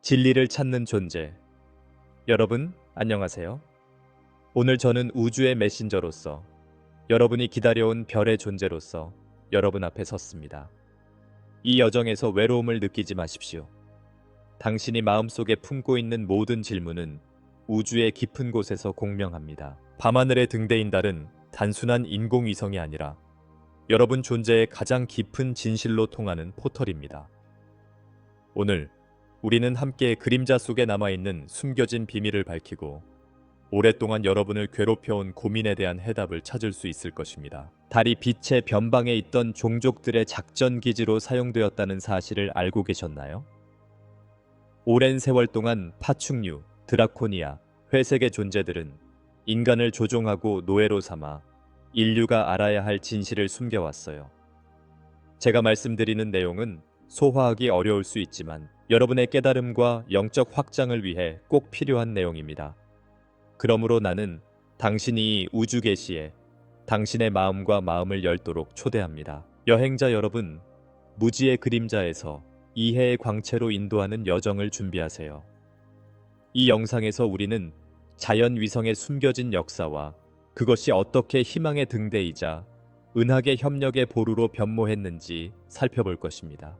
진리를 찾는 존재. 여러분, 안녕하세요. 오늘 저는 우주의 메신저로서 여러분이 기다려온 별의 존재로서 여러분 앞에 섰습니다. 이 여정에서 외로움을 느끼지 마십시오. 당신이 마음속에 품고 있는 모든 질문은 우주의 깊은 곳에서 공명합니다. 밤하늘에 등대인 달은 단순한 인공위성이 아니라 여러분 존재의 가장 깊은 진실로 통하는 포털입니다. 오늘 우리는 함께 그림자 속에 남아있는 숨겨진 비밀을 밝히고 오랫동안 여러분을 괴롭혀온 고민에 대한 해답을 찾을 수 있을 것입니다. 달이 빛의 변방에 있던 종족들의 작전 기지로 사용되었다는 사실을 알고 계셨나요? 오랜 세월 동안 파충류, 드라코니아, 회색의 존재들은 인간을 조종하고 노예로 삼아 인류가 알아야 할 진실을 숨겨왔어요. 제가 말씀드리는 내용은 소화하기 어려울 수 있지만 여러분의 깨달음과 영적 확장을 위해 꼭 필요한 내용입니다. 그러므로 나는 당신이 우주 계시에 당신의 마음과 마음을 열도록 초대합니다. 여행자 여러분, 무지의 그림자에서 이해의 광채로 인도하는 여정을 준비하세요. 이 영상에서 우리는 자연 위성의 숨겨진 역사와 그것이 어떻게 희망의 등대이자 은하계 협력의 보루로 변모했는지 살펴볼 것입니다.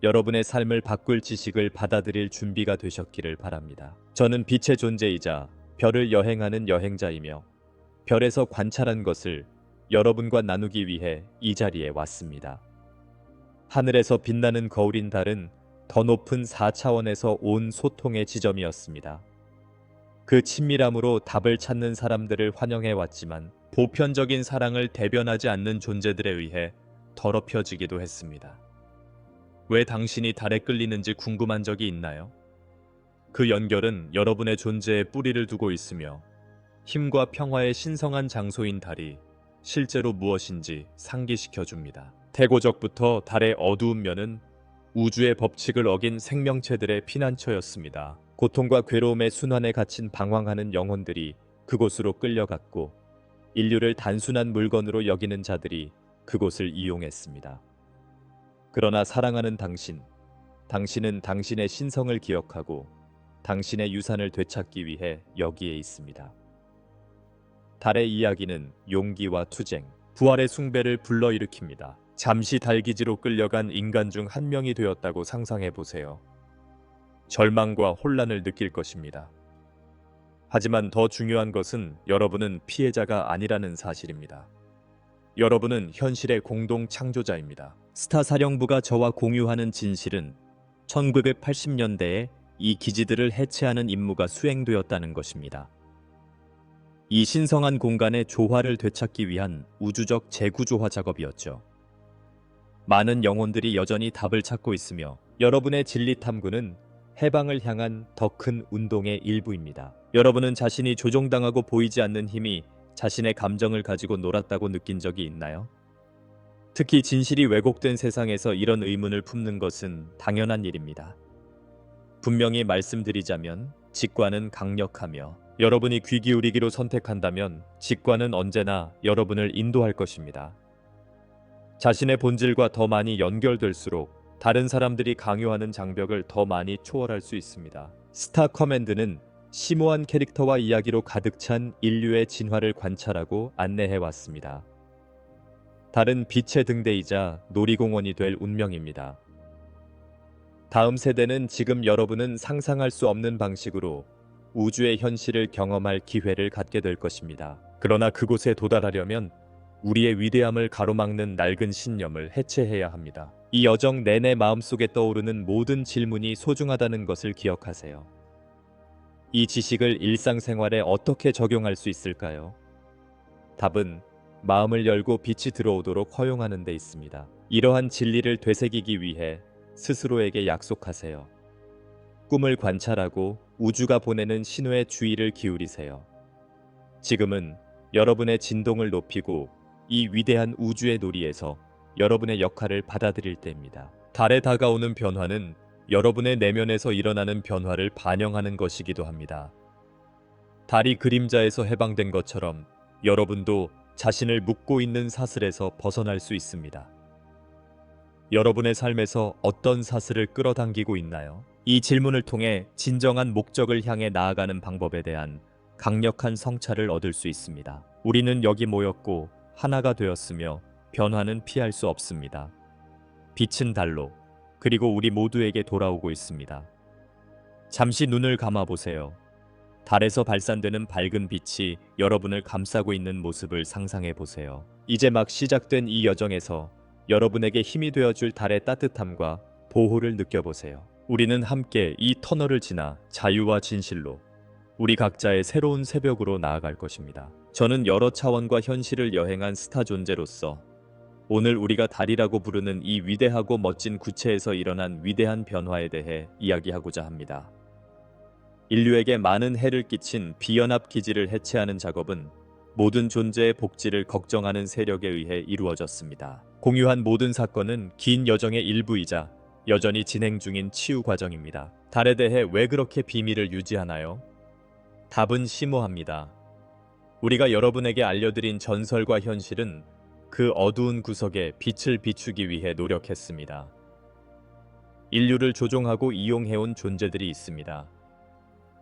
여러분의 삶을 바꿀 지식을 받아들일 준비가 되셨기를 바랍니다. 저는 빛의 존재이자 별을 여행하는 여행자이며 별에서 관찰한 것을 여러분과 나누기 위해 이 자리에 왔습니다. 하늘에서 빛나는 거울인 달은 더 높은 4차원에서 온 소통의 지점이었습니다. 그 친밀함으로 답을 찾는 사람들을 환영해 왔지만 보편적인 사랑을 대변하지 않는 존재들에 의해 더럽혀지기도 했습니다. 왜 당신이 달에 끌리는지 궁금한 적이 있나요? 그 연결은 여러분의 존재에 뿌리를 두고 있으며 힘과 평화의 신성한 장소인 달이 실제로 무엇인지 상기시켜 줍니다. 태고적부터 달의 어두운 면은 우주의 법칙을 어긴 생명체들의 피난처였습니다. 고통과 괴로움의 순환에 갇힌 방황하는 영혼들이 그곳으로 끌려갔고 인류를 단순한 물건으로 여기는 자들이 그곳을 이용했습니다. 그러나 사랑하는 당신은 당신의 신성을 기억하고 당신의 유산을 되찾기 위해 여기에 있습니다. 달의 이야기는 용기와 투쟁, 부활의 숭배를 불러일으킵니다. 잠시 달기지로 끌려간 인간 중 한 명이 되었다고 상상해 보세요. 절망과 혼란을 느낄 것입니다. 하지만 더 중요한 것은 여러분은 피해자가 아니라는 사실입니다. 여러분은 현실의 공동 창조자입니다. 스타 사령부가 저와 공유하는 진실은 1980년대에 이 기지들을 해체하는 임무가 수행되었다는 것입니다. 이 신성한 공간의 조화를 되찾기 위한 우주적 재구조화 작업이었죠. 많은 영혼들이 여전히 답을 찾고 있으며 여러분의 진리 탐구는 해방을 향한 더 큰 운동의 일부입니다. 여러분은 자신이 조종당하고 보이지 않는 힘이 자신의 감정을 가지고 놀았다고 느낀 적이 있나요? 특히 진실이 왜곡된 세상에서 이런 의문을 품는 것은 당연한 일입니다. 분명히 말씀드리자면 직관은 강력하며 여러분이 귀 기울이기로 선택한다면 직관은 언제나 여러분을 인도할 것입니다. 자신의 본질과 더 많이 연결될수록 다른 사람들이 강요하는 장벽을 더 많이 초월할 수 있습니다. 스타 커맨드는 심오한 캐릭터와 이야기로 가득 찬 인류의 진화를 관찰하고 안내해 왔습니다. 달은 빛의 등대이자 놀이공원이 될 운명입니다. 다음 세대는 지금 여러분은 상상할 수 없는 방식으로 우주의 현실을 경험할 기회를 갖게 될 것입니다. 그러나 그곳에 도달하려면 우리의 위대함을 가로막는 낡은 신념을 해체해야 합니다. 이 여정 내내 마음속에 떠오르는 모든 질문이 소중하다는 것을 기억하세요. 이 지식을 일상생활에 어떻게 적용할 수 있을까요? 답은 마음을 열고 빛이 들어오도록 허용하는 데 있습니다. 이러한 진리를 되새기기 위해 스스로에게 약속하세요. 꿈을 관찰하고 우주가 보내는 신호에 주의를 기울이세요. 지금은 여러분의 진동을 높이고 이 위대한 우주의 놀이에서 여러분의 역할을 받아들일 때입니다. 달에 다가오는 변화는 여러분의 내면에서 일어나는 변화를 반영하는 것이기도 합니다. 달이 그림자에서 해방된 것처럼 여러분도 자신을 묶고 있는 사슬에서 벗어날 수 있습니다. 여러분의 삶에서 어떤 사슬을 끌어당기고 있나요? 이 질문을 통해 진정한 목적을 향해 나아가는 방법에 대한 강력한 성찰을 얻을 수 있습니다. 우리는 여기 모였고 하나가 되었으며 변화는 피할 수 없습니다. 빛은 달로, 그리고 우리 모두에게 돌아오고 있습니다. 잠시 눈을 감아 보세요. 달에서 발산되는 밝은 빛이 여러분을 감싸고 있는 모습을 상상해 보세요. 이제 막 시작된 이 여정에서 여러분에게 힘이 되어줄 달의 따뜻함과 보호를 느껴보세요. 우리는 함께 이 터널을 지나 자유와 진실로 우리 각자의 새로운 새벽으로 나아갈 것입니다. 저는 여러 차원과 현실을 여행한 스타 존재로서 오늘 우리가 달이라고 부르는 이 위대하고 멋진 구체에서 일어난 위대한 변화에 대해 이야기하고자 합니다. 인류에게 많은 해를 끼친 비연합 기지를 해체하는 작업은 모든 존재의 복지를 걱정하는 세력에 의해 이루어졌습니다. 공유한 모든 사건은 긴 여정의 일부이자 여전히 진행 중인 치유 과정입니다. 달에 대해 왜 그렇게 비밀을 유지하나요? 답은 심오합니다. 우리가 여러분에게 알려드린 전설과 현실은 그 어두운 구석에 빛을 비추기 위해 노력했습니다. 인류를 조종하고 이용해온 존재들이 있습니다.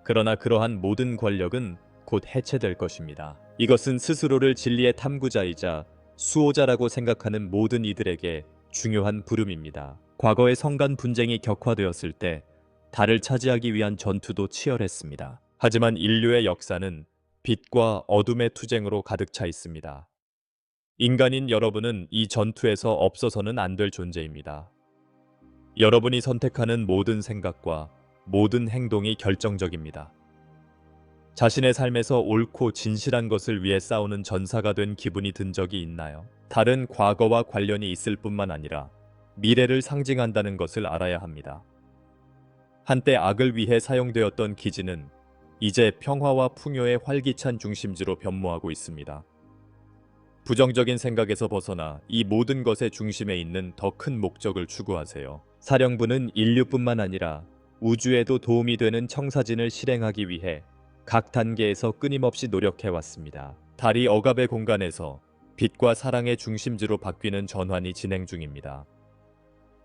그러나 그러한 모든 권력은 곧 해체될 것입니다. 이것은 스스로를 진리의 탐구자이자 수호자라고 생각하는 모든 이들에게 중요한 부름입니다. 과거의 성간 분쟁이 격화되었을 때 달을 차지하기 위한 전투도 치열했습니다. 하지만 인류의 역사는 빛과 어둠의 투쟁으로 가득 차 있습니다. 인간인 여러분은 이 전투에서 없어서는 안 될 존재입니다. 여러분이 선택하는 모든 생각과 모든 행동이 결정적입니다. 자신의 삶에서 옳고 진실한 것을 위해 싸우는 전사가 된 기분이 든 적이 있나요? 다른 과거와 관련이 있을 뿐만 아니라 미래를 상징한다는 것을 알아야 합니다. 한때 악을 위해 사용되었던 기지는 이제 평화와 풍요의 활기찬 중심지로 변모하고 있습니다. 부정적인 생각에서 벗어나 이 모든 것의 중심에 있는 더 큰 목적을 추구하세요. 사령부는 인류뿐만 아니라 우주에도 도움이 되는 청사진을 실행하기 위해 각 단계에서 끊임없이 노력해왔습니다. 달이 억압의 공간에서 빛과 사랑의 중심지로 바뀌는 전환이 진행 중입니다.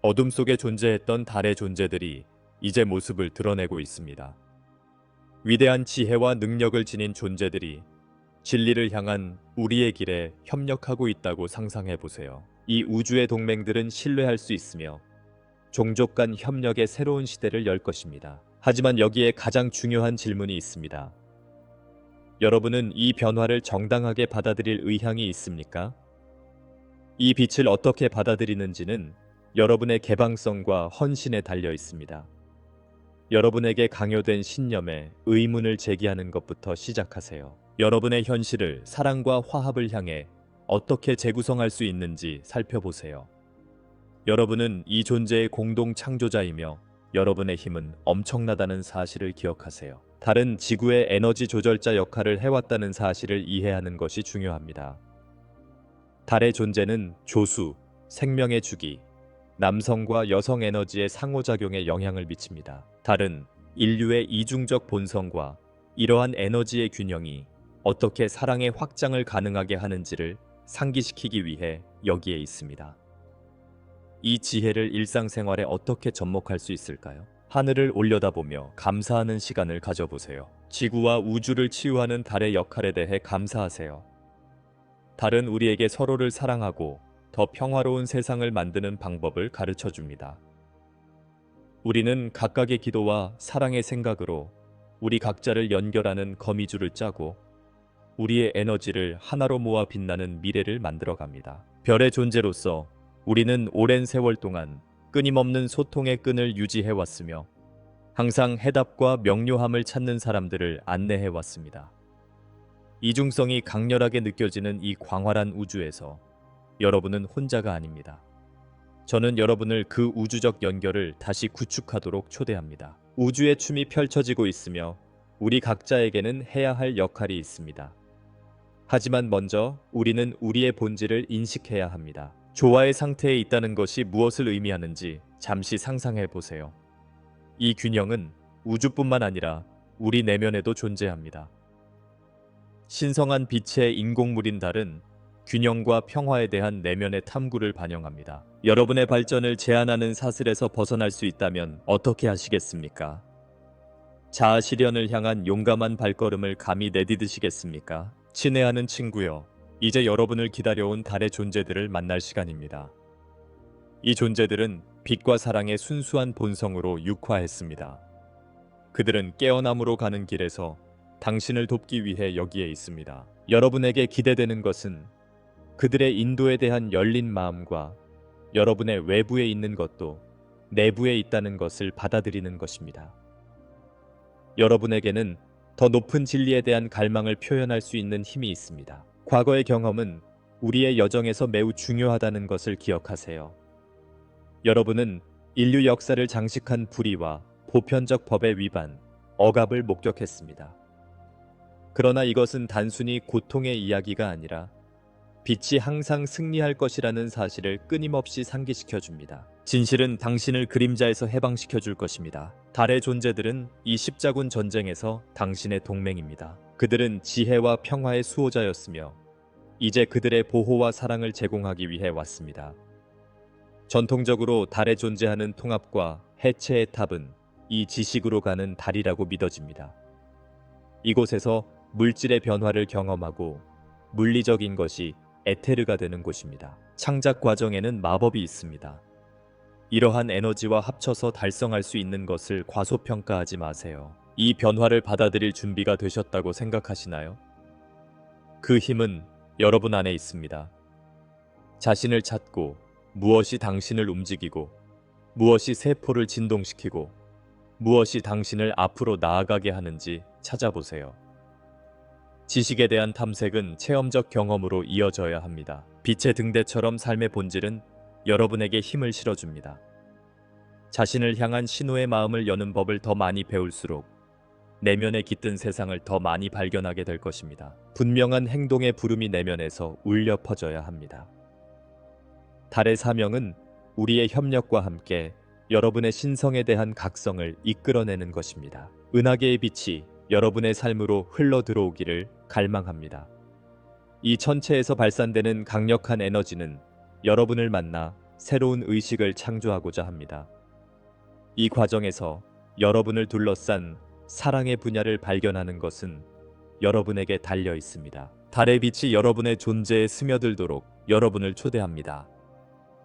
어둠 속에 존재했던 달의 존재들이 이제 모습을 드러내고 있습니다. 위대한 지혜와 능력을 지닌 존재들이 진리를 향한 우리의 길에 협력하고 있다고 상상해 보세요. 이 우주의 동맹들은 신뢰할 수 있으며 종족 간 협력의 새로운 시대를 열 것입니다. 하지만 여기에 가장 중요한 질문이 있습니다. 여러분은 이 변화를 정당하게 받아들일 의향이 있습니까? 이 빛을 어떻게 받아들이는지는 여러분의 개방성과 헌신에 달려 있습니다. 여러분에게 강요된 신념에 의문을 제기하는 것부터 시작하세요. 여러분의 현실을 사랑과 화합을 향해 어떻게 재구성할 수 있는지 살펴보세요. 여러분은 이 존재의 공동 창조자이며 여러분의 힘은 엄청나다는 사실을 기억하세요. 달은 지구의 에너지 조절자 역할을 해왔다는 사실을 이해하는 것이 중요합니다. 달의 존재는 조수, 생명의 주기, 남성과 여성 에너지의 상호작용에 영향을 미칩니다. 달은 인류의 이중적 본성과 이러한 에너지의 균형이 어떻게 사랑의 확장을 가능하게 하는지를 상기시키기 위해 여기에 있습니다. 이 지혜를 일상생활에 어떻게 접목할 수 있을까요? 하늘을 올려다보며 감사하는 시간을 가져보세요. 지구와 우주를 치유하는 달의 역할에 대해 감사하세요. 달은 우리에게 서로를 사랑하고 더 평화로운 세상을 만드는 방법을 가르쳐 줍니다. 우리는 각각의 기도와 사랑의 생각으로 우리 각자를 연결하는 거미줄을 짜고 우리의 에너지를 하나로 모아 빛나는 미래를 만들어 갑니다. 별의 존재로서 우리는 오랜 세월 동안 끊임없는 소통의 끈을 유지해 왔으며 항상 해답과 명료함을 찾는 사람들을 안내해 왔습니다. 이중성이 강렬하게 느껴지는 이 광활한 우주에서 여러분은 혼자가 아닙니다. 저는 여러분을 그 우주적 연결을 다시 구축하도록 초대합니다. 우주의 춤이 펼쳐지고 있으며 우리 각자에게는 해야 할 역할이 있습니다. 하지만 먼저 우리는 우리의 본질을 인식해야 합니다. 조화의 상태에 있다는 것이 무엇을 의미하는지 잠시 상상해 보세요. 이 균형은 우주뿐만 아니라 우리 내면에도 존재합니다. 신성한 빛의 인공물인 달은 균형과 평화에 대한 내면의 탐구를 반영합니다. 여러분의 발전을 제한하는 사슬에서 벗어날 수 있다면 어떻게 하시겠습니까? 자아 실현을 향한 용감한 발걸음을 감히 내디디시겠습니까? 친애하는 친구여, 이제 여러분을 기다려온 달의 존재들을 만날 시간입니다. 이 존재들은 빛과 사랑의 순수한 본성으로 육화했습니다. 그들은 깨어남으로 가는 길에서 당신을 돕기 위해 여기에 있습니다. 여러분에게 기대되는 것은 그들의 인도에 대한 열린 마음과 여러분의 외부에 있는 것도 내부에 있다는 것을 받아들이는 것입니다. 여러분에게는 더 높은 진리에 대한 갈망을 표현할 수 있는 힘이 있습니다. 과거의 경험은 우리의 여정에서 매우 중요하다는 것을 기억하세요. 여러분은 인류 역사를 장식한 불의와 보편적 법의 위반, 억압을 목격했습니다. 그러나 이것은 단순히 고통의 이야기가 아니라 빛이 항상 승리할 것이라는 사실을 끊임없이 상기시켜 줍니다. 진실은 당신을 그림자에서 해방시켜 줄 것입니다. 달의 존재들은 이 십자군 전쟁에서 당신의 동맹입니다. 그들은 지혜와 평화의 수호자였으며 이제 그들의 보호와 사랑을 제공하기 위해 왔습니다. 전통적으로 달에 존재하는 통합과 해체의 탑은 이 지식으로 가는 달이라고 믿어집니다. 이곳에서 물질의 변화를 경험하고 물리적인 것이 에테르가 되는 곳입니다. 창작 과정에는 마법이 있습니다. 이러한 에너지와 합쳐서 달성할 수 있는 것을 과소평가하지 마세요. 이 변화를 받아들일 준비가 되셨다고 생각하시나요? 그 힘은 여러분 안에 있습니다. 자신을 찾고 무엇이 당신을 움직이고 무엇이 세포를 진동시키고 무엇이 당신을 앞으로 나아가게 하는지 찾아보세요. 지식에 대한 탐색은 체험적 경험으로 이어져야 합니다. 빛의 등대처럼 삶의 본질은 여러분에게 힘을 실어줍니다. 자신을 향한 신호의 마음을 여는 법을 더 많이 배울수록 내면에 깃든 세상을 더 많이 발견하게 될 것입니다. 분명한 행동의 부름이 내면에서 울려 퍼져야 합니다. 달의 사명은 우리의 협력과 함께 여러분의 신성에 대한 각성을 이끌어내는 것입니다. 은하계의 빛이 여러분의 삶으로 흘러 들어오기를 갈망합니다. 이 천체에서 발산되는 강력한 에너지는 여러분을 만나 새로운 의식을 창조하고자 합니다. 이 과정에서 여러분을 둘러싼 사랑의 분야를 발견하는 것은 여러분에게 달려 있습니다. 달의 빛이 여러분의 존재에 스며들도록 여러분을 초대합니다.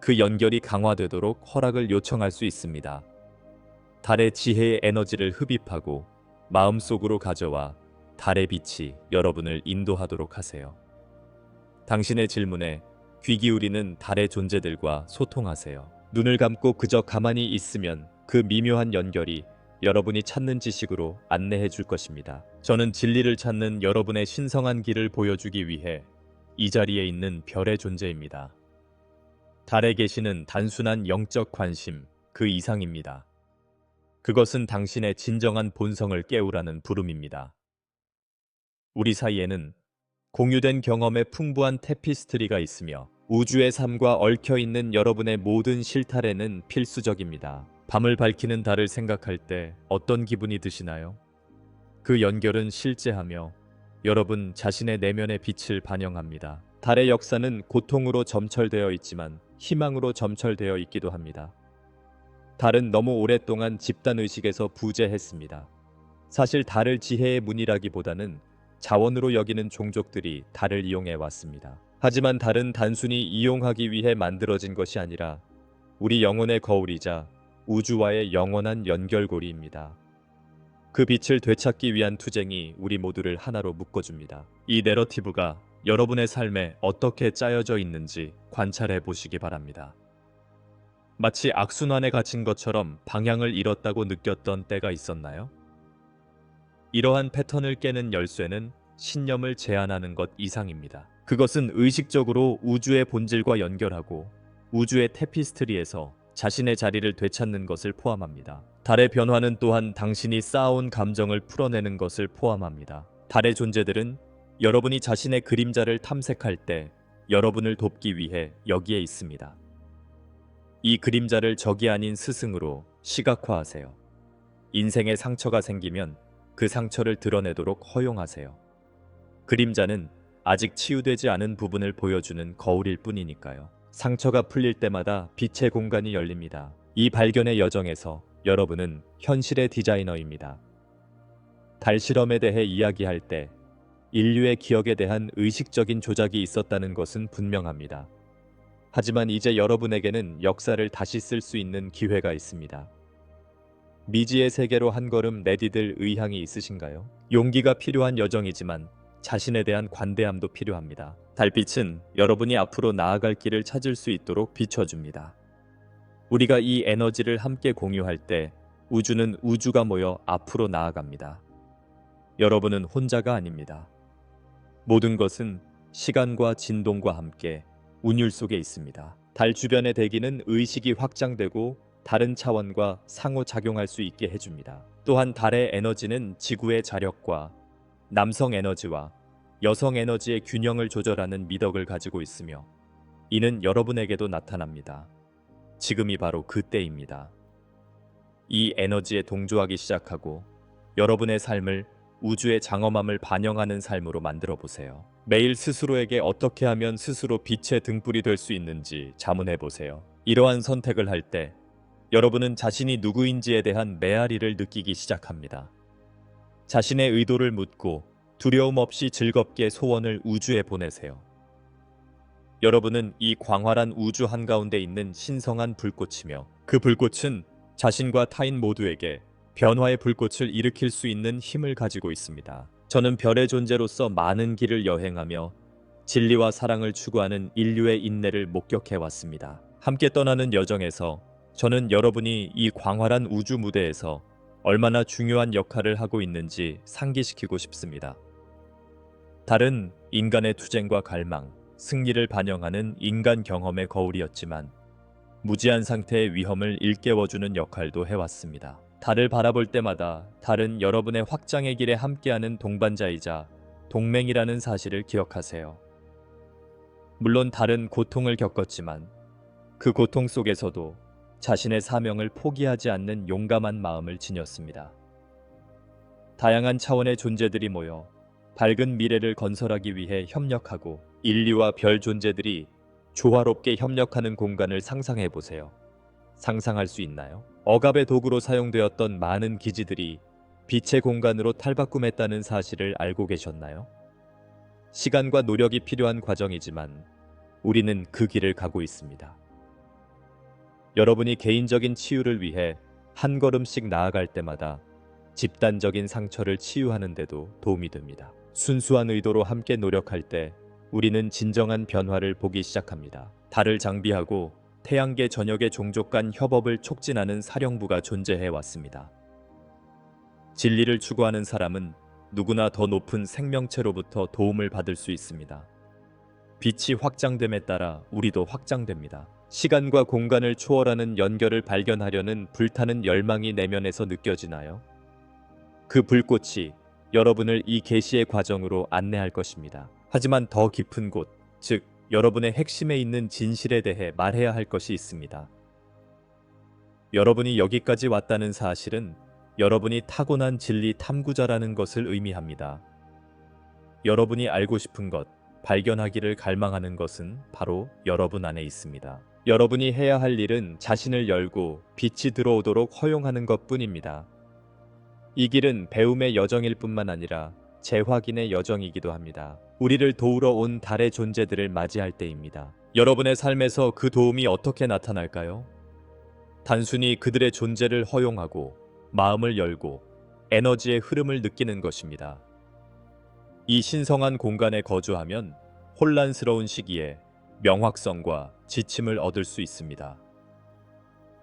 그 연결이 강화되도록 허락을 요청할 수 있습니다. 달의 지혜의 에너지를 흡입하고 마음속으로 가져와 달의 빛이 여러분을 인도하도록 하세요. 당신의 질문에 귀 기울이는 달의 존재들과 소통하세요. 눈을 감고 그저 가만히 있으면 그 미묘한 연결이 여러분이 찾는 지식으로 안내해 줄 것입니다. 저는 진리를 찾는 여러분의 신성한 길을 보여주기 위해 이 자리에 있는 별의 존재입니다. 달에 계시는 단순한 영적 관심 그 이상입니다. 그것은 당신의 진정한 본성을 깨우라는 부름입니다. 우리 사이에는 공유된 경험의 풍부한 테피스트리가 있으며 우주의 삶과 얽혀있는 여러분의 모든 실타래는 필수적입니다. 밤을 밝히는 달을 생각할 때 어떤 기분이 드시나요? 그 연결은 실제하며 여러분 자신의 내면의 빛을 반영합니다. 달의 역사는 고통으로 점철되어 있지만 희망으로 점철되어 있기도 합니다. 달은 너무 오랫동안 집단의식에서 부재했습니다. 사실 달을 지혜의 문이라기보다는 자원으로 여기는 종족들이 달을 이용해 왔습니다. 하지만 달은 단순히 이용하기 위해 만들어진 것이 아니라 우리 영혼의 거울이자 우주와의 영원한 연결고리입니다. 그 빛을 되찾기 위한 투쟁이 우리 모두를 하나로 묶어줍니다. 이 내러티브가 여러분의 삶에 어떻게 짜여져 있는지 관찰해 보시기 바랍니다. 마치 악순환에 갇힌 것처럼 방향을 잃었다고 느꼈던 때가 있었나요? 이러한 패턴을 깨는 열쇠는 신념을 제한하는 것 이상입니다. 그것은 의식적으로 우주의 본질과 연결하고 우주의 테피스트리에서 자신의 자리를 되찾는 것을 포함합니다. 달의 변화는 또한 당신이 쌓아온 감정을 풀어내는 것을 포함합니다. 달의 존재들은 여러분이 자신의 그림자를 탐색할 때 여러분을 돕기 위해 여기에 있습니다. 이 그림자를 적이 아닌 스승으로 시각화하세요. 인생에 상처가 생기면 그 상처를 드러내도록 허용하세요. 그림자는 아직 치유되지 않은 부분을 보여주는 거울일 뿐이니까요. 상처가 풀릴 때마다 빛의 공간이 열립니다. 이 발견의 여정에서 여러분은 현실의 디자이너입니다. 달 실험에 대해 이야기할 때 인류의 기억에 대한 의식적인 조작이 있었다는 것은 분명합니다. 하지만 이제 여러분에게는 역사를 다시 쓸 수 있는 기회가 있습니다. 미지의 세계로 한 걸음 내디딜 의향이 있으신가요? 용기가 필요한 여정이지만 자신에 대한 관대함도 필요합니다. 달빛은 여러분이 앞으로 나아갈 길을 찾을 수 있도록 비춰줍니다. 우리가 이 에너지를 함께 공유할 때 우주는 우주가 모여 앞으로 나아갑니다. 여러분은 혼자가 아닙니다. 모든 것은 시간과 진동과 함께 운율 속에 있습니다. 달 주변의 대기는 의식이 확장되고 다른 차원과 상호작용할 수 있게 해줍니다. 또한 달의 에너지는 지구의 자력과 남성 에너지와 여성 에너지의 균형을 조절하는 미덕을 가지고 있으며 이는 여러분에게도 나타납니다. 지금이 바로 그때입니다. 이 에너지에 동조하기 시작하고 여러분의 삶을 우주의 장엄함을 반영하는 삶으로 만들어 보세요. 매일 스스로에게 어떻게 하면 스스로 빛의 등불이 될 수 있는지 자문해 보세요. 이러한 선택을 할 때 여러분은 자신이 누구인지에 대한 메아리를 느끼기 시작합니다. 자신의 의도를 묻고 두려움 없이 즐겁게 소원을 우주에 보내세요. 여러분은 이 광활한 우주 한가운데 있는 신성한 불꽃이며 그 불꽃은 자신과 타인 모두에게 변화의 불꽃을 일으킬 수 있는 힘을 가지고 있습니다. 저는 별의 존재로서 많은 길을 여행하며 진리와 사랑을 추구하는 인류의 인내를 목격해 왔습니다. 함께 떠나는 여정에서 저는 여러분이 이 광활한 우주 무대에서 얼마나 중요한 역할을 하고 있는지 상기시키고 싶습니다. 달은 인간의 투쟁과 갈망, 승리를 반영하는 인간 경험의 거울이었지만 무지한 상태의 위험을 일깨워주는 역할도 해왔습니다. 달을 바라볼 때마다 달은 여러분의 확장의 길에 함께하는 동반자이자 동맹이라는 사실을 기억하세요. 물론 달은 고통을 겪었지만 그 고통 속에서도 자신의 사명을 포기하지 않는 용감한 마음을 지녔습니다. 다양한 차원의 존재들이 모여 밝은 미래를 건설하기 위해 협력하고 인류와 별 존재들이 조화롭게 협력하는 공간을 상상해 보세요. 상상할 수 있나요? 억압의 도구로 사용되었던 많은 기지들이 빛의 공간으로 탈바꿈했다는 사실을 알고 계셨나요? 시간과 노력이 필요한 과정이지만 우리는 그 길을 가고 있습니다. 여러분이 개인적인 치유를 위해 한 걸음씩 나아갈 때마다 집단적인 상처를 치유하는 데도 도움이 됩니다. 순수한 의도로 함께 노력할 때 우리는 진정한 변화를 보기 시작합니다. 달을 장비하고 태양계 전역의 종족 간 협업을 촉진하는 사령부가 존재해 왔습니다. 진리를 추구하는 사람은 누구나 더 높은 생명체로부터 도움을 받을 수 있습니다. 빛이 확장됨에 따라 우리도 확장됩니다. 시간과 공간을 초월하는 연결을 발견하려는 불타는 열망이 내면에서 느껴지나요? 그 불꽃이 여러분을 이 계시의 과정으로 안내할 것입니다. 하지만 더 깊은 곳, 즉 여러분의 핵심에 있는 진실에 대해 말해야 할 것이 있습니다. 여러분이 여기까지 왔다는 사실은 여러분이 타고난 진리 탐구자라는 것을 의미합니다. 여러분이 알고 싶은 것, 발견하기를 갈망하는 것은 바로 여러분 안에 있습니다. 여러분이 해야 할 일은 자신을 열고 빛이 들어오도록 허용하는 것뿐입니다. 이 길은 배움의 여정일 뿐만 아니라 재확인의 여정이기도 합니다. 우리를 도우러 온 달의 존재들을 맞이할 때입니다. 여러분의 삶에서 그 도움이 어떻게 나타날까요? 단순히 그들의 존재를 허용하고 마음을 열고 에너지의 흐름을 느끼는 것입니다. 이 신성한 공간에 거주하면 혼란스러운 시기에 명확성과 지침을 얻을 수 있습니다.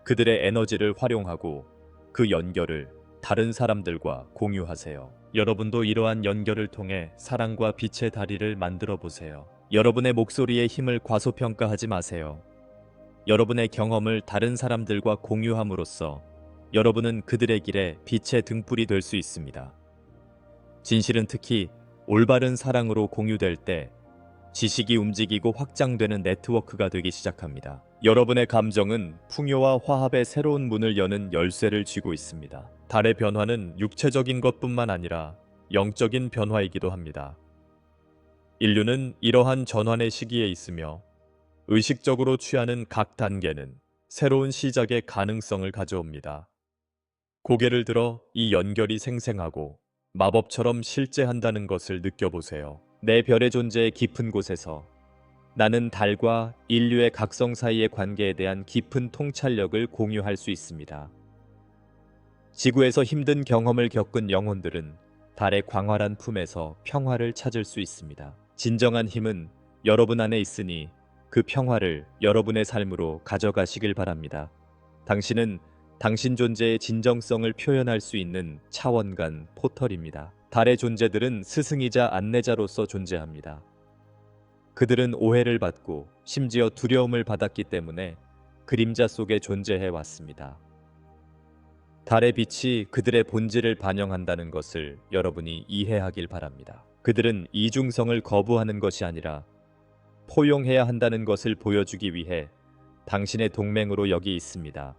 그들의 에너지를 활용하고 그 연결을 다른 사람들과 공유하세요. 여러분도 이러한 연결을 통해 사랑과 빛의 다리를 만들어 보세요. 여러분의 목소리의 힘을 과소평가하지 마세요. 여러분의 경험을 다른 사람들과 공유함으로써 여러분은 그들의 길에 빛의 등불이 될 수 있습니다. 진실은 특히 올바른 사랑으로 공유될 때 지식이 움직이고 확장되는 네트워크가 되기 시작합니다. 여러분의 감정은 풍요와 화합의 새로운 문을 여는 열쇠를 쥐고 있습니다. 달의 변화는 육체적인 것뿐만 아니라 영적인 변화이기도 합니다. 인류는 이러한 전환의 시기에 있으며 의식적으로 취하는 각 단계는 새로운 시작의 가능성을 가져옵니다. 고개를 들어 이 연결이 생생하고 마법처럼 실제한다는 것을 느껴보세요. 내 별의 존재의 깊은 곳에서 나는 달과 인류의 각성 사이의 관계에 대한 깊은 통찰력을 공유할 수 있습니다. 지구에서 힘든 경험을 겪은 영혼들은 달의 광활한 품에서 평화를 찾을 수 있습니다. 진정한 힘은 여러분 안에 있으니 그 평화를 여러분의 삶으로 가져가시길 바랍니다. 당신은 당신 존재의 진정성을 표현할 수 있는 차원간 포털입니다. 달의 존재들은 스승이자 안내자로서 존재합니다. 그들은 오해를 받고 심지어 두려움을 받았기 때문에 그림자 속에 존재해 왔습니다. 달의 빛이 그들의 본질을 반영한다는 것을 여러분이 이해하길 바랍니다. 그들은 이중성을 거부하는 것이 아니라 포용해야 한다는 것을 보여주기 위해 당신의 동맹으로 여기 있습니다.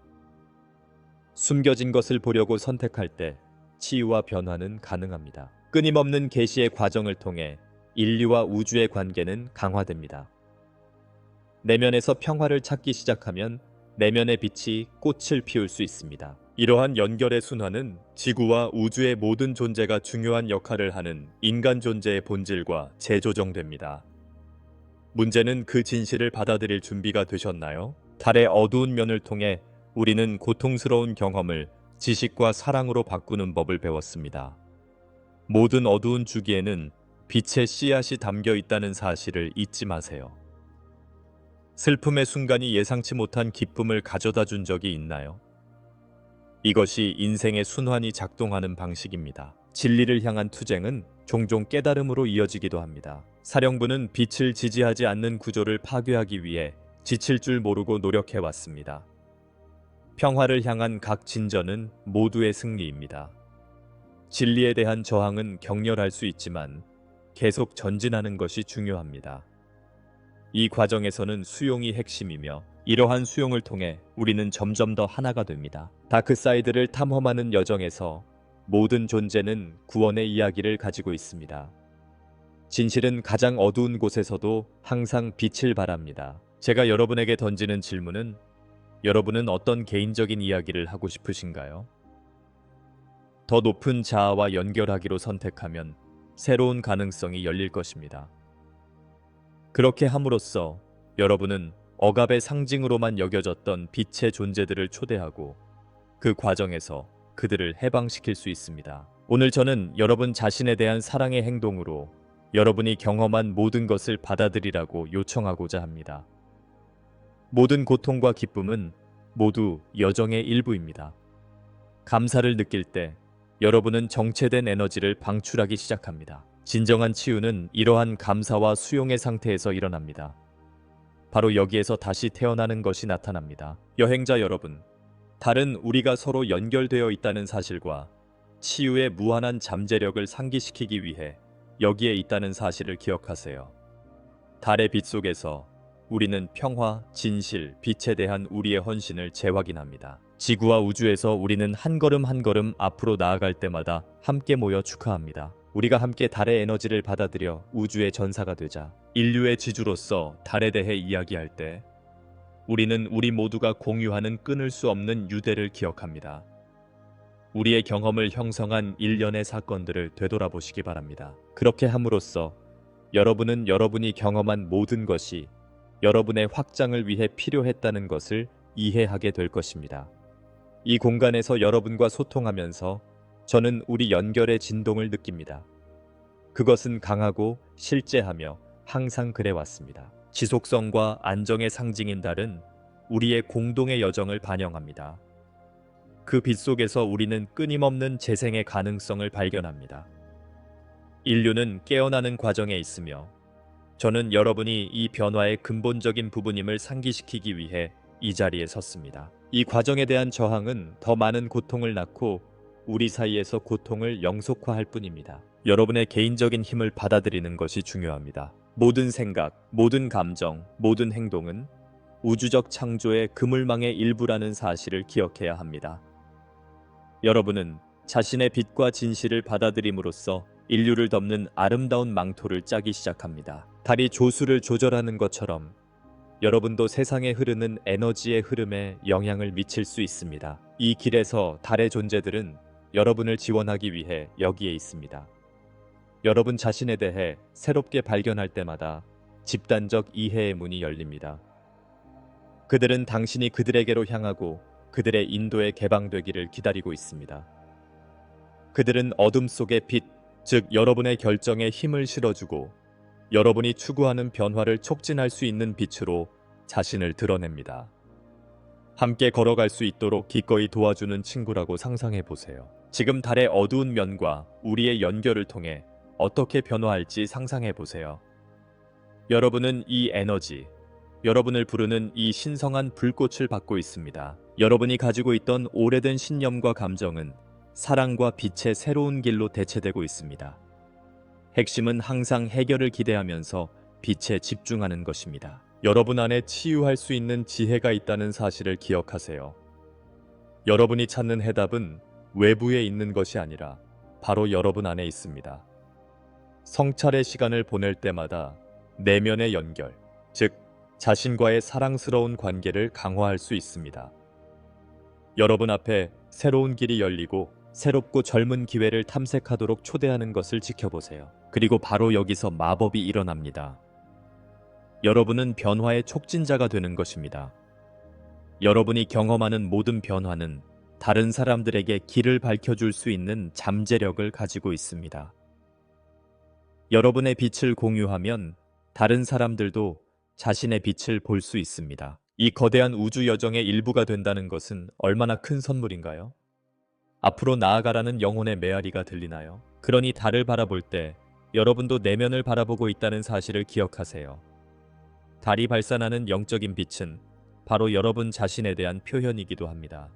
숨겨진 것을 보려고 선택할 때 치유와 변화는 가능합니다. 끊임없는 계시의 과정을 통해 인류와 우주의 관계는 강화됩니다. 내면에서 평화를 찾기 시작하면 내면의 빛이 꽃을 피울 수 있습니다. 이러한 연결의 순환은 지구와 우주의 모든 존재가 중요한 역할을 하는 인간 존재의 본질과 재조정됩니다. 문제는 그 진실을 받아들일 준비가 되셨나요? 달의 어두운 면을 통해 우리는 고통스러운 경험을 지식과 사랑으로 바꾸는 법을 배웠습니다. 모든 어두운 주기에는 빛의 씨앗이 담겨 있다는 사실을 잊지 마세요. 슬픔의 순간이 예상치 못한 기쁨을 가져다 준 적이 있나요? 이것이 인생의 순환이 작동하는 방식입니다. 진리를 향한 투쟁은 종종 깨달음으로 이어지기도 합니다. 사령부는 빛을 지지하지 않는 구조를 파괴하기 위해 지칠 줄 모르고 노력해왔습니다. 평화를 향한 각 진전은 모두의 승리입니다. 진리에 대한 저항은 격렬할 수 있지만 계속 전진하는 것이 중요합니다. 이 과정에서는 수용이 핵심이며 이러한 수용을 통해 우리는 점점 더 하나가 됩니다. 다크사이드를 탐험하는 여정에서 모든 존재는 구원의 이야기를 가지고 있습니다. 진실은 가장 어두운 곳에서도 항상 빛을 발합니다. 제가 여러분에게 던지는 질문은 여러분은 어떤 개인적인 이야기를 하고 싶으신가요? 더 높은 자아와 연결하기로 선택하면 새로운 가능성이 열릴 것입니다. 그렇게 함으로써 여러분은 억압의 상징으로만 여겨졌던 빛의 존재들을 초대하고 그 과정에서 그들을 해방시킬 수 있습니다. 오늘 저는 여러분 자신에 대한 사랑의 행동으로 여러분이 경험한 모든 것을 받아들이라고 요청하고자 합니다. 모든 고통과 기쁨은 모두 여정의 일부입니다. 감사를 느낄 때 여러분은 정체된 에너지를 방출하기 시작합니다. 진정한 치유는 이러한 감사와 수용의 상태에서 일어납니다. 바로 여기에서 다시 태어나는 것이 나타납니다. 여행자 여러분, 달은 우리가 서로 연결되어 있다는 사실과 치유의 무한한 잠재력을 상기시키기 위해 여기에 있다는 사실을 기억하세요. 달의 빛 속에서 우리는 평화, 진실, 빛에 대한 우리의 헌신을 재확인합니다. 지구와 우주에서 우리는 한 걸음 한 걸음 앞으로 나아갈 때마다 함께 모여 축하합니다. 우리가 함께 달의 에너지를 받아들여 우주의 전사가 되자. 인류의 지주로서 달에 대해 이야기할 때 우리는 우리 모두가 공유하는 끊을 수 없는 유대를 기억합니다. 우리의 경험을 형성한 일련의 사건들을 되돌아보시기 바랍니다. 그렇게 함으로써 여러분은 여러분이 경험한 모든 것이 여러분의 확장을 위해 필요했다는 것을 이해하게 될 것입니다. 이 공간에서 여러분과 소통하면서 저는 우리 연결의 진동을 느낍니다. 그것은 강하고 실제하며 항상 그래왔습니다. 지속성과 안정의 상징인 달은 우리의 공동의 여정을 반영합니다. 그 빛 속에서 우리는 끊임없는 재생의 가능성을 발견합니다. 인류는 깨어나는 과정에 있으며 저는 여러분이 이 변화의 근본적인 부분임을 상기시키기 위해 이 자리에 섰습니다. 이 과정에 대한 저항은 더 많은 고통을 낳고 우리 사이에서 고통을 영속화할 뿐입니다. 여러분의 개인적인 힘을 받아들이는 것이 중요합니다. 모든 생각, 모든 감정, 모든 행동은 우주적 창조의 그물망의 일부라는 사실을 기억해야 합니다. 여러분은 자신의 빛과 진실을 받아들임으로써 인류를 덮는 아름다운 망토를 짜기 시작합니다. 달이 조수를 조절하는 것처럼 여러분도 세상에 흐르는 에너지의 흐름에 영향을 미칠 수 있습니다. 이 길에서 달의 존재들은 여러분을 지원하기 위해 여기에 있습니다. 여러분 자신에 대해 새롭게 발견할 때마다 집단적 이해의 문이 열립니다. 그들은 당신이 그들에게로 향하고 그들의 인도에 개방되기를 기다리고 있습니다. 그들은 어둠 속의 빛, 즉 여러분의 결정에 힘을 실어주고 여러분이 추구하는 변화를 촉진할 수 있는 빛으로 자신을 드러냅니다. 함께 걸어갈 수 있도록 기꺼이 도와주는 친구라고 상상해 보세요. 지금 달의 어두운 면과 우리의 연결을 통해 어떻게 변화할지 상상해 보세요. 여러분은 이 에너지, 여러분을 부르는 이 신성한 불꽃을 받고 있습니다. 여러분이 가지고 있던 오래된 신념과 감정은 사랑과 빛의 새로운 길로 대체되고 있습니다. 핵심은 항상 해결을 기대하면서 빛에 집중하는 것입니다. 여러분 안에 치유할 수 있는 지혜가 있다는 사실을 기억하세요. 여러분이 찾는 해답은 외부에 있는 것이 아니라 바로 여러분 안에 있습니다. 성찰의 시간을 보낼 때마다 내면의 연결, 즉 자신과의 사랑스러운 관계를 강화할 수 있습니다. 여러분 앞에 새로운 길이 열리고 새롭고 젊은 기회를 탐색하도록 초대하는 것을 지켜보세요. 그리고 바로 여기서 마법이 일어납니다. 여러분은 변화의 촉진자가 되는 것입니다. 여러분이 경험하는 모든 변화는 다른 사람들에게 길을 밝혀줄 수 있는 잠재력을 가지고 있습니다. 여러분의 빛을 공유하면 다른 사람들도 자신의 빛을 볼 수 있습니다. 이 거대한 우주 여정의 일부가 된다는 것은 얼마나 큰 선물인가요? 앞으로 나아가라는 영혼의 메아리가 들리나요? 그러니 달을 바라볼 때 여러분도 내면을 바라보고 있다는 사실을 기억하세요. 달이 발산하는 영적인 빛은 바로 여러분 자신에 대한 표현이기도 합니다.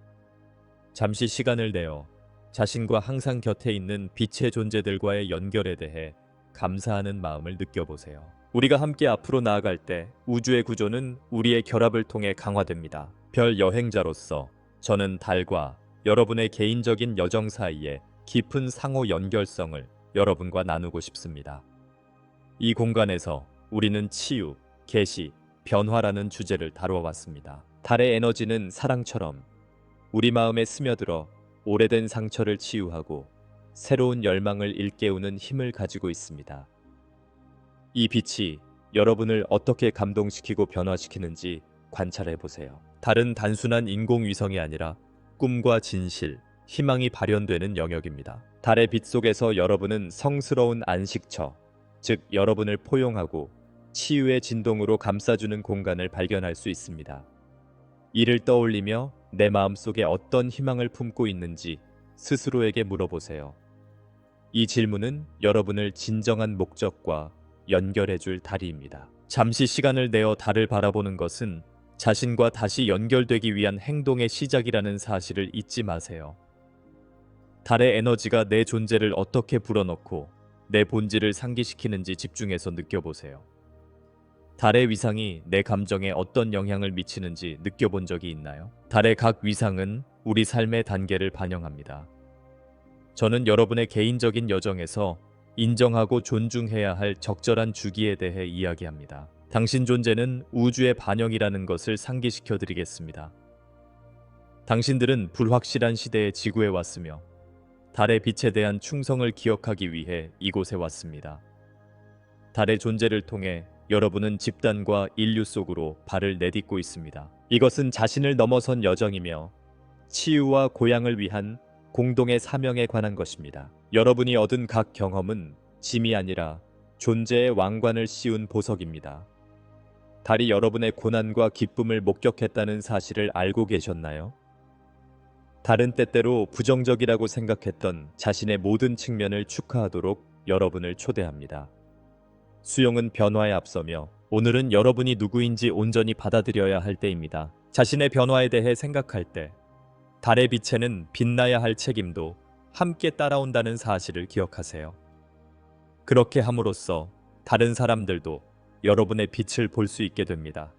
잠시 시간을 내어 자신과 항상 곁에 있는 빛의 존재들과의 연결에 대해 감사하는 마음을 느껴보세요. 우리가 함께 앞으로 나아갈 때 우주의 구조는 우리의 결합을 통해 강화됩니다. 별 여행자로서 저는 달과 여러분의 개인적인 여정 사이에 깊은 상호 연결성을 여러분과 나누고 싶습니다. 이 공간에서 우리는 치유, 계시, 변화라는 주제를 다루어왔습니다. 달의 에너지는 사랑처럼 우리 마음에 스며들어 오래된 상처를 치유하고 새로운 열망을 일깨우는 힘을 가지고 있습니다. 이 빛이 여러분을 어떻게 감동시키고 변화시키는지 관찰해 보세요. 달은 단순한 인공위성이 아니라 꿈과 진실, 희망이 발현되는 영역입니다. 달의 빛 속에서 여러분은 성스러운 안식처, 즉 여러분을 포용하고 치유의 진동으로 감싸주는 공간을 발견할 수 있습니다. 이를 떠올리며 내 마음속에 어떤 희망을 품고 있는지 스스로에게 물어보세요. 이 질문은 여러분을 진정한 목적과 연결해줄 달입니다. 잠시 시간을 내어 달을 바라보는 것은 자신과 다시 연결되기 위한 행동의 시작이라는 사실을 잊지 마세요. 달의 에너지가 내 존재를 어떻게 불어넣고 내 본질을 상기시키는지 집중해서 느껴보세요. 달의 위상이 내 감정에 어떤 영향을 미치는지 느껴본 적이 있나요? 달의 각 위상은 우리 삶의 단계를 반영합니다. 저는 여러분의 개인적인 여정에서 인정하고 존중해야 할 적절한 주기에 대해 이야기합니다. 당신 존재는 우주의 반영이라는 것을 상기시켜 드리겠습니다. 당신들은 불확실한 시대의 지구에 왔으며 달의 빛에 대한 충성을 기억하기 위해 이곳에 왔습니다. 달의 존재를 통해 여러분은 집단과 인류 속으로 발을 내딛고 있습니다. 이것은 자신을 넘어선 여정이며 치유와 고향을 위한 공동의 사명에 관한 것입니다. 여러분이 얻은 각 경험은 짐이 아니라 존재의 왕관을 씌운 보석입니다. 달이 여러분의 고난과 기쁨을 목격했다는 사실을 알고 계셨나요? 달은 때때로 부정적이라고 생각했던 자신의 모든 측면을 축하하도록 여러분을 초대합니다. 수용은 변화에 앞서며 오늘은 여러분이 누구인지 온전히 받아들여야 할 때입니다. 자신의 변화에 대해 생각할 때 달의 빛에는 빛나야 할 책임도 함께 따라온다는 사실을 기억하세요. 그렇게 함으로써 다른 사람들도 여러분의 빛을 볼 수 있게 됩니다.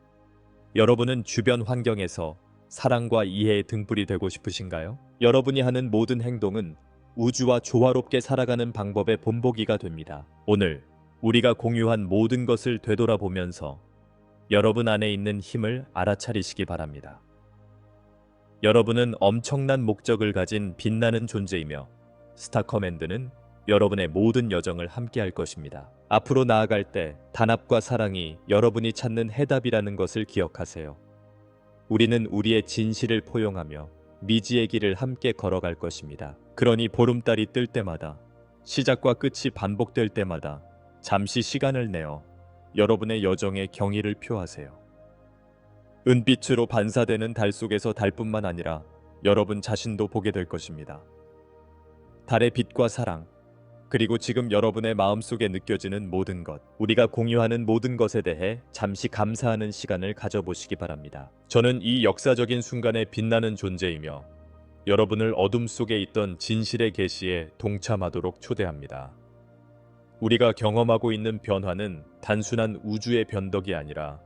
여러분은 주변 환경에서 사랑과 이해의 등불이 되고 싶으신가요? 여러분이 하는 모든 행동은 우주와 조화롭게 살아가는 방법의 본보기가 됩니다. 오늘 우리가 공유한 모든 것을 되돌아보면서 여러분 안에 있는 힘을 알아차리시기 바랍니다. 여러분은 엄청난 목적을 가진 빛나는 존재이며 스타커맨드는 여러분의 모든 여정을 함께할 것입니다. 앞으로 나아갈 때 단합과 사랑이 여러분이 찾는 해답이라는 것을 기억하세요. 우리는 우리의 진실을 포용하며 미지의 길을 함께 걸어갈 것입니다. 그러니 보름달이 뜰 때마다, 시작과 끝이 반복될 때마다 잠시 시간을 내어 여러분의 여정에 경의를 표하세요. 은빛으로 반사되는 달 속에서 달뿐만 아니라 여러분 자신도 보게 될 것입니다. 달의 빛과 사랑, 그리고 지금 여러분의 마음속에 느껴지는 모든 것, 우리가 공유하는 모든 것에 대해 잠시 감사하는 시간을 가져보시기 바랍니다. 저는 이 역사적인 순간에 빛나는 존재이며 여러분을 어둠 속에 있던 진실의 계시에 동참하도록 초대합니다. 우리가 경험하고 있는 변화는 단순한 우주의 변덕이 아니라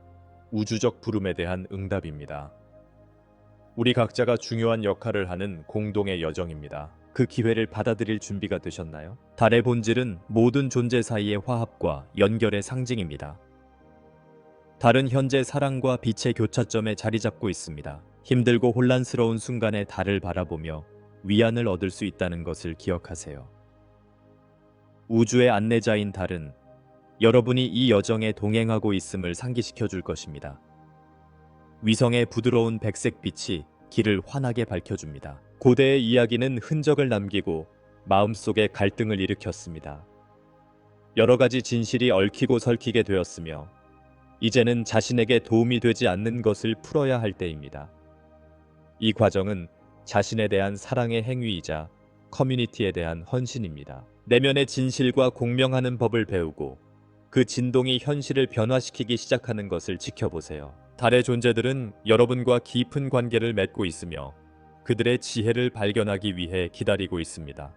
우주적 부름에 대한 응답입니다. 우리 각자가 중요한 역할을 하는 공동의 여정입니다. 그 기회를 받아들일 준비가 되셨나요? 달의 본질은 모든 존재 사이의 화합과 연결의 상징입니다. 달은 현재 사랑과 빛의 교차점에 자리 잡고 있습니다. 힘들고 혼란스러운 순간에 달을 바라보며 위안을 얻을 수 있다는 것을 기억하세요. 우주의 안내자인 달은 여러분이 이 여정에 동행하고 있음을 상기시켜 줄 것입니다. 위성의 부드러운 백색 빛이 길을 환하게 밝혀줍니다. 고대의 이야기는 흔적을 남기고 마음속에 갈등을 일으켰습니다. 여러 가지 진실이 얽히고 설키게 되었으며 이제는 자신에게 도움이 되지 않는 것을 풀어야 할 때입니다. 이 과정은 자신에 대한 사랑의 행위이자 커뮤니티에 대한 헌신입니다. 내면의 진실과 공명하는 법을 배우고 그 진동이 현실을 변화시키기 시작하는 것을 지켜보세요. 달의 존재들은 여러분과 깊은 관계를 맺고 있으며 그들의 지혜를 발견하기 위해 기다리고 있습니다.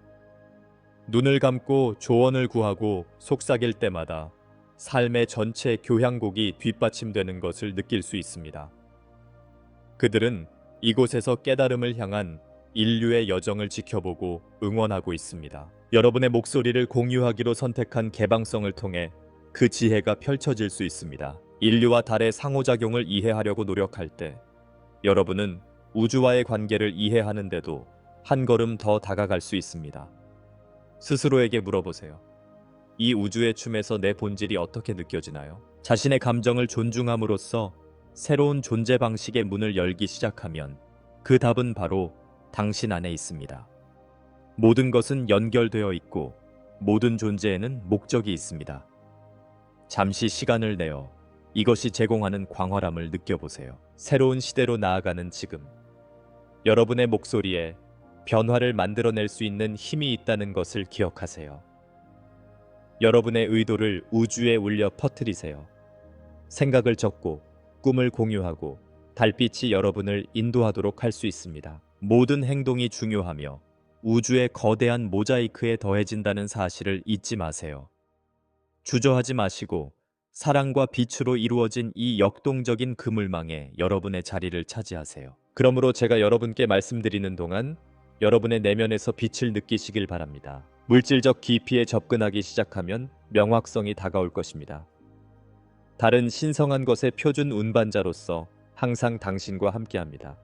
눈을 감고 조언을 구하고 속삭일 때마다 삶의 전체 교향곡이 뒷받침되는 것을 느낄 수 있습니다. 그들은 이곳에서 깨달음을 향한 인류의 여정을 지켜보고 응원하고 있습니다. 여러분의 목소리를 공유하기로 선택한 개방성을 통해 그 지혜가 펼쳐질 수 있습니다. 인류와 달의 상호작용을 이해하려고 노력할 때 여러분은 우주와의 관계를 이해하는데도 한 걸음 더 다가갈 수 있습니다. 스스로에게 물어보세요. 이 우주의 춤에서 내 본질이 어떻게 느껴지나요? 자신의 감정을 존중함으로써 새로운 존재 방식의 문을 열기 시작하면 그 답은 바로 당신 안에 있습니다. 모든 것은 연결되어 있고 모든 존재에는 목적이 있습니다. 잠시 시간을 내어 이것이 제공하는 광활함을 느껴보세요. 새로운 시대로 나아가는 지금, 여러분의 목소리에 변화를 만들어낼 수 있는 힘이 있다는 것을 기억하세요. 여러분의 의도를 우주에 울려 퍼뜨리세요. 생각을 적고 꿈을 공유하고 달빛이 여러분을 인도하도록 할 수 있습니다. 모든 행동이 중요하며 우주의 거대한 모자이크에 더해진다는 사실을 잊지 마세요. 주저하지 마시고 사랑과 빛으로 이루어진 이 역동적인 그물망에 여러분의 자리를 차지하세요. 그러므로 제가 여러분께 말씀드리는 동안 여러분의 내면에서 빛을 느끼시길 바랍니다. 물질적 깊이에 접근하기 시작하면 명확성이 다가올 것입니다. 달은 신성한 것의 표준 운반자로서 항상 당신과 함께합니다.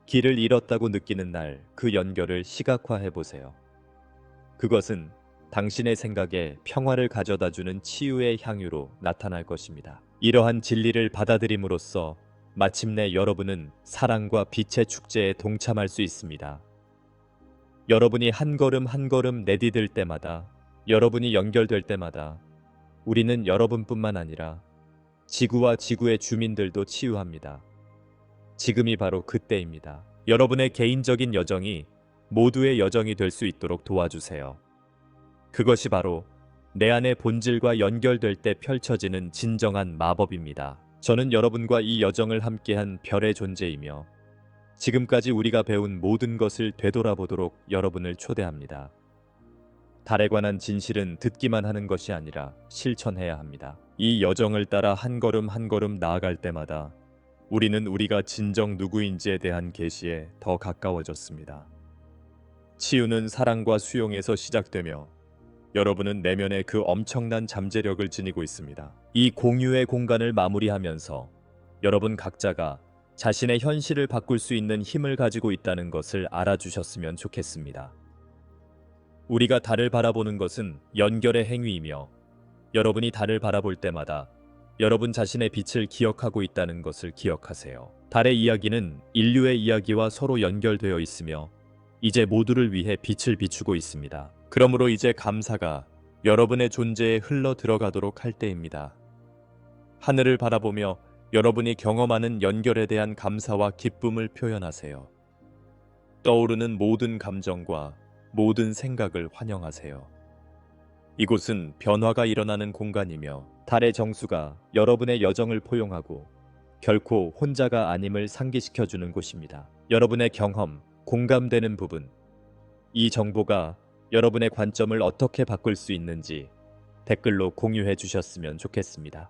길을 잃었다고 느끼는 날 그 연결을 시각화해 보세요. 그것은 당신의 생각에 평화를 가져다주는 치유의 향유로 나타날 것입니다. 이러한 진리를 받아들임으로써 마침내 여러분은 사랑과 빛의 축제에 동참할 수 있습니다. 여러분이 한 걸음 한 걸음 내디딜 때마다, 여러분이 연결될 때마다 우리는 여러분뿐만 아니라 지구와 지구의 주민들도 치유합니다. 지금이 바로 그때입니다. 여러분의 개인적인 여정이 모두의 여정이 될 수 있도록 도와주세요. 그것이 바로 내 안의 본질과 연결될 때 펼쳐지는 진정한 마법입니다. 저는 여러분과 이 여정을 함께한 별의 존재이며 지금까지 우리가 배운 모든 것을 되돌아보도록 여러분을 초대합니다. 달에 관한 진실은 듣기만 하는 것이 아니라 실천해야 합니다. 이 여정을 따라 한 걸음 한 걸음 나아갈 때마다 우리는 우리가 진정 누구인지에 대한 계시에 더 가까워졌습니다. 치유는 사랑과 수용에서 시작되며 여러분은 내면의 그 엄청난 잠재력을 지니고 있습니다. 이 공유의 공간을 마무리하면서 여러분 각자가 자신의 현실을 바꿀 수 있는 힘을 가지고 있다는 것을 알아주셨으면 좋겠습니다. 우리가 달을 바라보는 것은 연결의 행위이며 여러분이 달을 바라볼 때마다 여러분 자신의 빛을 기억하고 있다는 것을 기억하세요. 달의 이야기는 인류의 이야기와 서로 연결되어 있으며 이제 모두를 위해 빛을 비추고 있습니다. 그러므로 이제 감사가 여러분의 존재에 흘러 들어가도록 할 때입니다. 하늘을 바라보며 여러분이 경험하는 연결에 대한 감사와 기쁨을 표현하세요. 떠오르는 모든 감정과 모든 생각을 환영하세요. 이곳은 변화가 일어나는 공간이며 달의 정수가 여러분의 여정을 포용하고 결코 혼자가 아님을 상기시켜주는 곳입니다. 여러분의 경험, 공감되는 부분, 이 정보가 여러분의 관점을 어떻게 바꿀 수 있는지 댓글로 공유해 주셨으면 좋겠습니다.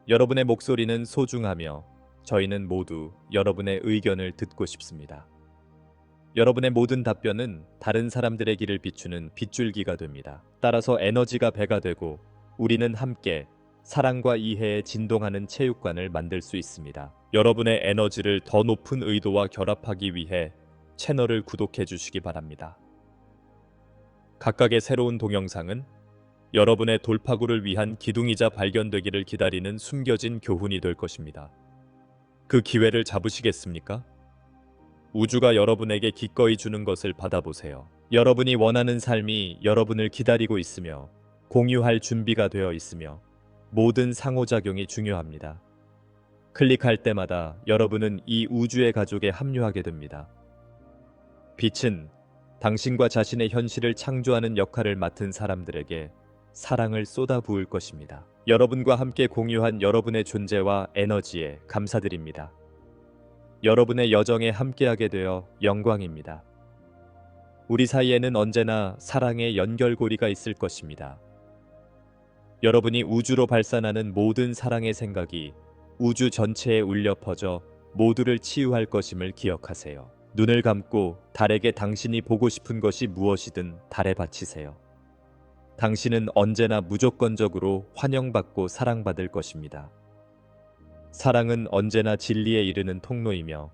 여러분의 목소리는 소중하며 저희는 모두 여러분의 의견을 듣고 싶습니다. 여러분의 모든 답변은 다른 사람들의 길을 비추는 빗줄기가 됩니다. 따라서 에너지가 배가 되고 우리는 함께 사랑과 이해에 진동하는 체육관을 만들 수 있습니다. 여러분의 에너지를 더 높은 의도와 결합하기 위해 채널을 구독해 주시기 바랍니다. 각각의 새로운 동영상은 여러분의 돌파구를 위한 기둥이자 발견되기를 기다리는 숨겨진 교훈이 될 것입니다. 그 기회를 잡으시겠습니까? 우주가 여러분에게 기꺼이 주는 것을 받아보세요. 여러분이 원하는 삶이 여러분을 기다리고 있으며 공유할 준비가 되어 있으며 모든 상호작용이 중요합니다. 클릭할 때마다 여러분은 이 우주의 가족에 합류하게 됩니다. 빛은 당신과 자신의 현실을 창조하는 역할을 맡은 사람들에게 사랑을 쏟아부을 것입니다. 여러분과 함께 공유한 여러분의 존재와 에너지에 감사드립니다. 여러분의 여정에 함께하게 되어 영광입니다. 우리 사이에는 언제나 사랑의 연결고리가 있을 것입니다. 여러분이 우주로 발산하는 모든 사랑의 생각이 우주 전체에 울려 퍼져 모두를 치유할 것임을 기억하세요. 눈을 감고 달에게 당신이 보고 싶은 것이 무엇이든 달에 바치세요. 당신은 언제나 무조건적으로 환영받고 사랑받을 것입니다. 사랑은 언제나 진리에 이르는 통로이며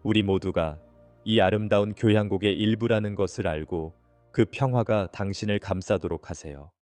우리 모두가 이 아름다운 교향곡의 일부라는 것을 알고 그 평화가 당신을 감싸도록 하세요.